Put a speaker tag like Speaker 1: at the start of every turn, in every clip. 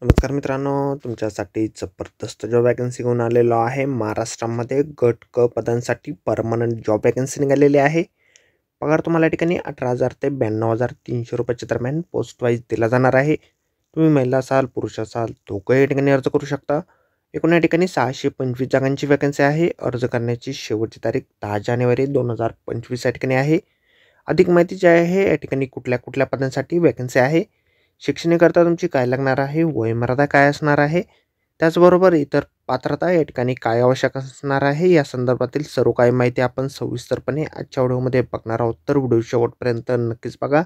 Speaker 1: नमस्कार मित्रांनो, तुमच्यासाठी जबरदस्त जॉब वॅकन्सी घेऊन आलेलो आहे. महाराष्ट्रामध्ये गट क पदांसाठी परमनंट जॉब वॅकन्सी निघालेली आहे. पगार तुम्हाला या ठिकाणी 18,000 ते 92,300 रुपयाच्या दरम्यान पोस्ट वाईज दिला जाणार आहे. तुम्ही महिला असाल, पुरुष असाल, दोघंही या ठिकाणी अर्ज करू शकता. एकूण या ठिकाणी 625 जागांची वॅकन्सी आहे. अर्ज करण्याची शेवटची तारीख 10 जानेवारी 2025 या ठिकाणी आहे. अधिक माहिती जी आहे, या ठिकाणी कुठल्या कुठल्या पदांसाठी वॅकन्सी आहे, शिक्षणाकरता तुमची काय लागणार आहे, वयोमर्यादा काय असणार आहे, त्याचबरोबर इतर पात्रता या ठिकाणी काय आवश्यक असणार आहे, या संदर्भातील सर्व काही माहिती आपण सविस्तरपणे आजच्या व्हिडिओमध्ये बघणार आहोत. तर व्हिडिओ शेवटपर्यंत नक्कीच बघा.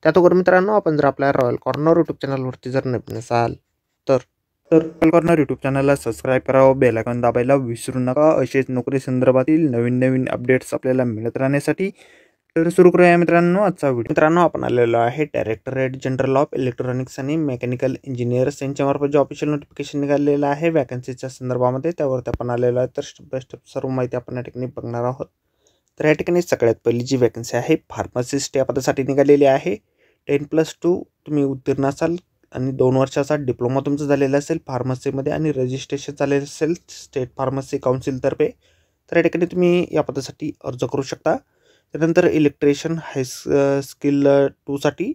Speaker 1: त्याचबरोबर मित्रांनो, आपण जर आपल्या रॉयल कॉर्नर यूट्यूब चॅनलवरती जर नवीन असाल तर रॉयल कॉर्नर यूट्यूब चॅनलला सबस्क्राईब करावं, बेल आयकॉन दाबायला विसरू नका. असेच नोकरी संदर्भातील नवीन नवीन अपडेट्स आपल्याला मिळत राहण्यासाठी. तर सुरू करूया मित्रांनो आजचा व्हिडिओ. मित्रांनो, आपण आलेलो आहे डायरेक्टरेट जनरल ऑफ इलेक्ट्रॉनिक्स आणि मेकॅनिकल इंजिनियर्स यांच्यामार्फत जे ऑफिशियल नोटिफिकेशन निघालेलं आहे वॅकन्सीच्या संदर्भामध्ये, त्यावरती आपण आलेलो आहे. तर स्टेप बाय स्टेप सर्व माहिती आपण या ठिकाणी बघणार आहोत. तर या ठिकाणी सगळ्यात पहिली जी वॅकन्सी आहे फार्मासिस्ट या पदासाठी निघालेली आहे. 10+2 तुम्ही उत्तीर्ण असाल आणि 2 वर्षाचा डिप्लोमा तुमचा झालेला असेल फार्मसीमध्ये आणि रजिस्ट्रेशन झालेलं असेल स्टेट फार्मसी काउन्सिलतर्फे, तर या ठिकाणी तुम्ही या पदासाठी अर्ज करू शकता. त्यानंतर इलेक्ट्रिशियन हाय स्किल 2साठी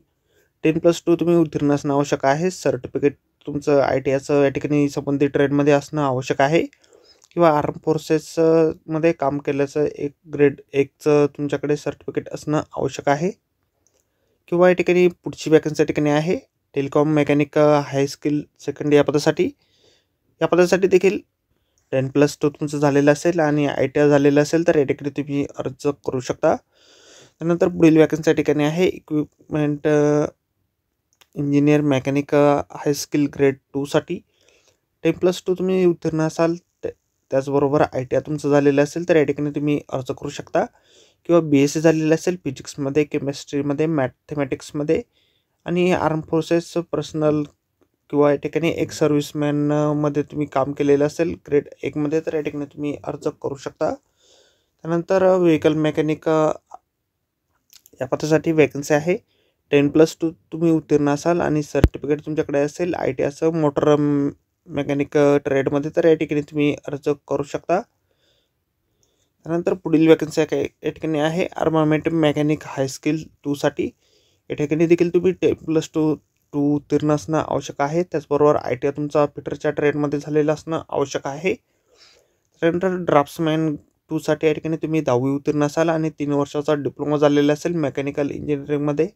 Speaker 1: 10+2 तुम्ही उत्तीर्ण असणं आवश्यक आहे. सर्टिफिकेट तुमचं ITIचं या ठिकाणी संबंधित ट्रेडमध्ये असणं आवश्यक आहे किंवा आर्म फोर्सेसमध्ये काम केल्याचं ग्रेड 1चं तुमच्याकडे सर्टिफिकेट असणं आवश्यक आहे. किंवा या ठिकाणी पुढची वॅकन्सी या ठिकाणी आहे टेलिकॉम मेकॅनिक हाय स्किल सेकंड या पदासाठी. या पदासाठी देखील 10+2 तुमचं झालेलं असेल आणि ITI झालेलं असेल तर या ठिकाणी तुम्ही अर्ज करू शकता. त्यानंतर पुढील वॅकन्सी या ठिकाणी आहे इक्विपमेंट इंजिनियर मेकॅनिक हाय स्किल ग्रेड 2साठी 10+2 तुम्ही उत्तीर्ण असाल, त्याचबरोबर ITI तुमचं झालेलं असेल तर या ठिकाणी तुम्ही अर्ज करू शकता. किंवा BSc झालेलं असेल फिजिक्समध्ये, केमिस्ट्रीमध्ये, मॅथमॅटिक्समध्ये आणि आर्म फोर्सेस पर्सनल किंवा या ठिकाणी एक सर्व्हिसमॅनमध्ये तुम्ही काम केलेलं असेल ग्रेड 1मध्ये, तर या ठिकाणी तुम्ही अर्ज करू शकता. त्यानंतर व्हेकल मेकॅनिक या पदासाठी वॅकन्सी आहे. 10+2 तुम्ही उत्तीर्ण असाल आणि सर्टिफिकेट तुमच्याकडे असेल ITIचं मोटर मेकॅनिक ट्रेडमध्ये, तर या ठिकाणी तुम्ही अर्ज करू शकता. त्यानंतर पुढील वॅकन्सी या ठिकाणी आहे आर्मामेंट मेकॅनिक हाय स्किल 2साठी. या ठिकाणी देखील तुम्ही 10+2 उत्तीर्ण असणं आवश्यक आहे. त्याचबरोबर ITI तुमचा फिटरच्या ट्रेडमध्ये झालेला असणं आवश्यक आहे. त्यानंतर ड्राफ्ट्समॅन 2साठी या ठिकाणी तुम्ही 10वी उत्तीर्ण असाल आणि 3 वर्षाचा डिप्लोमा झालेला असेल मेकॅनिकल इंजिनिअरिंगमध्ये,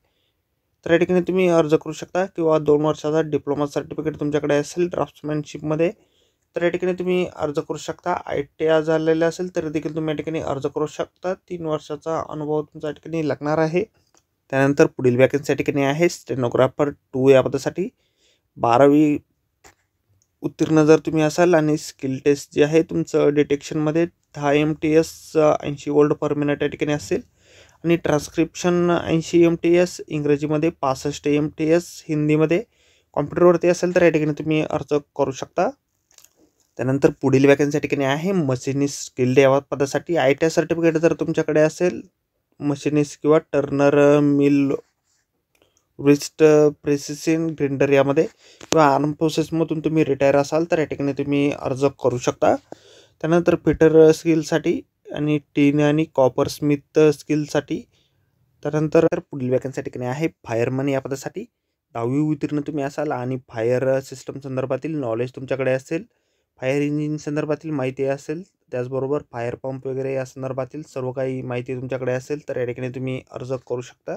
Speaker 1: तर या ठिकाणी तुम्ही अर्ज करू शकता. किंवा 2 वर्षाचा डिप्लोमा सर्टिफिकेट तुमच्याकडे असेल ड्राफ्ट्समॅनशिपमध्ये, तर या ठिकाणी तुम्ही अर्ज करू शकता. ITI झालेलं असेल तर देखील तुम्ही या ठिकाणी अर्ज करू शकता. 3 वर्षाचा अनुभव तुमच्या ठिकाणी लागणार आहे. त्यानंतर पुढील वॅकन्सी या ठिकाणी आहे स्टेनोग्राफर 2 या पदासाठी. 12वी उत्तीर्ण जर तुम्ही असाल आणि स्किल टेस्ट जे आहे तुमचं डिटेक्शनमध्ये 10 MTS 80 वर्ड पर मिनिट या ठिकाणी असेल आणि ट्रान्स्क्रिप्शन 80 MTS इंग्रजीमध्ये, 65 MTS हिंदीमध्ये कॉम्प्युटरवरती असेल तर या ठिकाणी तुम्ही अर्ज करू शकता. त्यानंतर पुढील वॅकन्सी या ठिकाणी आहे मशिनिस्ट स्किल्ड या पदासाठी. ITI सर्टिफिकेट जर तुमच्याकडे असेल मशिनिस्ट किंवा Turner mill wrist precision grinder यामध्ये किंवा आर्म फोर्सेसमधून तुम्ही रिटायर असाल तर या ठिकाणी तुम्ही अर्ज करू शकता. त्यानंतर फिटर स्किलसाठी आणि टीन आणि कॉपर स्मिथ स्किलसाठी. त्यानंतर पुढील वॅकन्सी या ठिकाणी आहे फायरमन या पदासाठी. 10वी उत्तीर्ण तुम्ही असाल आणि फायर सिस्टम संदर्भातील नॉलेज तुमच्याकडे असेल, फायर इंजिन संदर्भातील माहिती असेल, त्याचबरोबर फायर पंप वगैरे या संदर्भातील सर्व काही माहिती तुमच्याकडे असेल तर या ठिकाणी तुम्ही अर्ज करू शकता.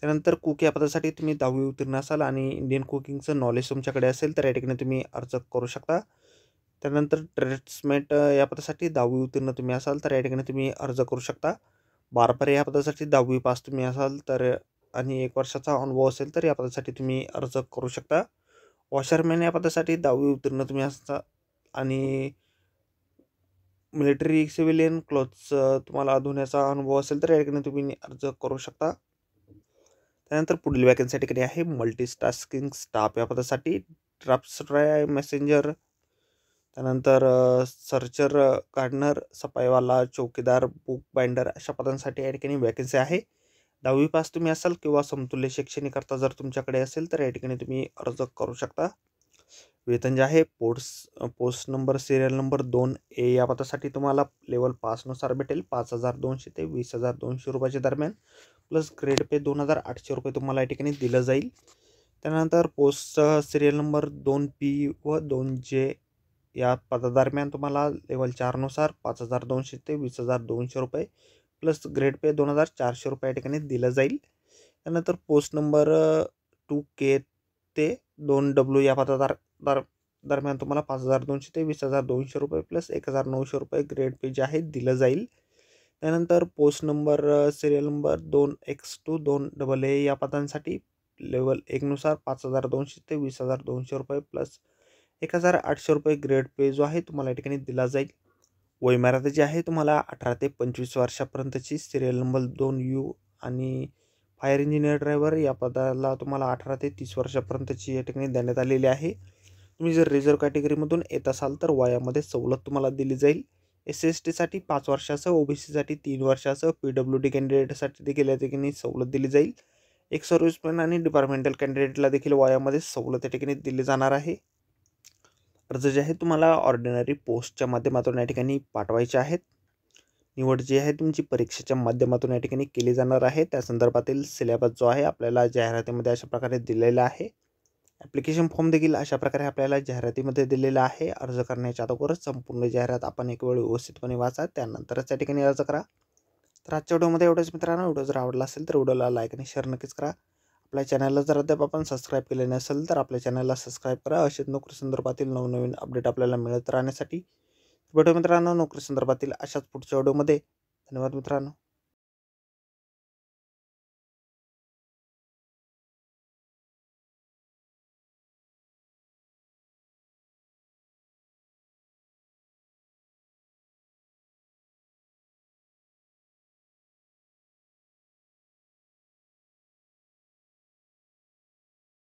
Speaker 1: त्यानंतर कुक या पदासाठी तुम्ही 10वी उत्तीर्ण असाल आणि इंडियन कुकिंगचं नॉलेज तुमच्याकडे असेल तर या ठिकाणी तुम्ही अर्ज करू शकता. त्यानंतर ट्रेड्समेट या पदासाठी 10वी उत्तीर्ण तुम्ही असाल तर या ठिकाणी तुम्ही अर्ज करू शकता. बार्बर या पदासाठी 10वी पास तुम्ही असाल तर आणि 1 वर्षाचा अनुभव असेल तर या पदासाठी तुम्ही अर्ज करू शकता. वॉशरमॅन या पदासाठी 10वी उत्तीर्ण तुम्ही असाल आणि मिलिटरी सिव्हिलियन क्लोथ्स तुम्हाला धुण्याचा अनुभव असेल तर या ठिकाणी तुम्ही अर्ज करू शकता. त्यानंतर पुढील वॅकन्सी या ठिकाणी आहे मल्टीटास्किंग स्टाफ या पदासाठी. ड्राफ्ट्सराय मेसेंजर, त्यानंतर सर्चर, गार्डनर, सफाईवाला, चौकीदार, बुक बाइंडर अशा पदांसाठी या ठिकाणी वॅकन्सी आहे. 10वी पास तुम्ही असाल किंवा समतुल्य शैक्षणिक करता जर तुमच्याकडे असेल तर या ठिकाणी तुम्ही अर्ज करू शकता. वेतन जे आहे post number serial number 2A या पदासाठी तुम्हाला लेवल 5नुसार भेटेल 5,200 ते 20,200 रुपयाच्या दरम्यान, प्लस ग्रेड पे 2,800 रुपये तुम्हाला या ठिकाणी दिलं जाईल. त्यानंतर पोस्ट सिरियल नंबर 2P व 2J या पदादरम्यान तुम्हाला लेवल 4नुसार 5,200 ते 20,200 रुपये, प्लस ग्रेड पे 2,400 रुपये या ठिकाणी दिलं जाईल. त्यानंतर पोस्ट नंबर 2K ते 2W या दरम्यान तुम्हाला 5,200 ते 20,200 रुपये प्लस 1,900 रुपये ग्रेड पे जे आहे दिलं जाईल. त्यानंतर post number serial number 2X to 2AA या पदांसाठी लेवल 1नुसार 5,200 ते 20,200 रुपये प्लस 1,800 रुपये ग्रेड पे जो आहे तुम्हाला या ठिकाणी दिला जाईल. वयमर्यादा जी आहे तुम्हाला 18 ते 25 वर्षापर्यंतची सिरियल नंबर 2U आणि फायर इंजिनियर ड्रायव्हर या पदाला तुम्हाला 18 ते 30 वर्षापर्यंतची या ठिकाणी देण्यात आलेली आहे. तुम्ही जर रिझर्व्ह कॅटेगरीमधून येत असाल तर वयामध्ये सवलत तुम्हाला दिली जाईल. SC/STसाठी 5 वर्षाचं, OBCसाठी 3 वर्षाचं, PWD कॅन्डिडेटसाठी देखील या ठिकाणी सवलत दिली जाईल. एक सर्व्हिसमॅन आणि डिपार्टमेंटल कॅन्डिडेटला देखील वयामध्ये सवलत या ठिकाणी दिली जाणार आहे. अर्ज जे आहे तुम्हाला ऑर्डिनरी पोस्टच्या माध्यमातून या ठिकाणी पाठवायचे आहेत. निवड जी आहे तुमची परीक्षेच्या माध्यमातून या ठिकाणी केली जाणार आहे. त्या संदर्भातील सिलेबस जो आहे आपल्याला जाहिरातीमध्ये अशा प्रकारे दिलेला आहे. ॲप्लिकेशन फॉर्म देखील अशा प्रकारे आपल्याला जाहिरातीमध्ये दिलेला आहे. अर्ज करण्याच्या अगोदरच संपूर्ण जाहिरात आपण एक वेळ व्यवस्थितपणे वाचा, त्यानंतरच या ठिकाणी अर्ज करा. तर आजच्या व्हिडिओमध्ये एवढंच मित्रांनो. व्हिडिओ जर आवडला असेल तर व्हिडिओला लाईक आणि शेअर नक्कीच करा. आपल्या चॅनलला जर अद्याप आपण सबस्क्राईब केले नसेल तर आपल्या चॅनलला सबस्क्राईब करा. अशाच नोकरी संदर्भातील नवनवीन अपडेट आपल्याला मिळत राहण्यासाठी. भेटू मित्रांनो नोकरी संदर्भातील अशाच पुढच्या व्हिडिओमध्ये. धन्यवाद मित्रांनो.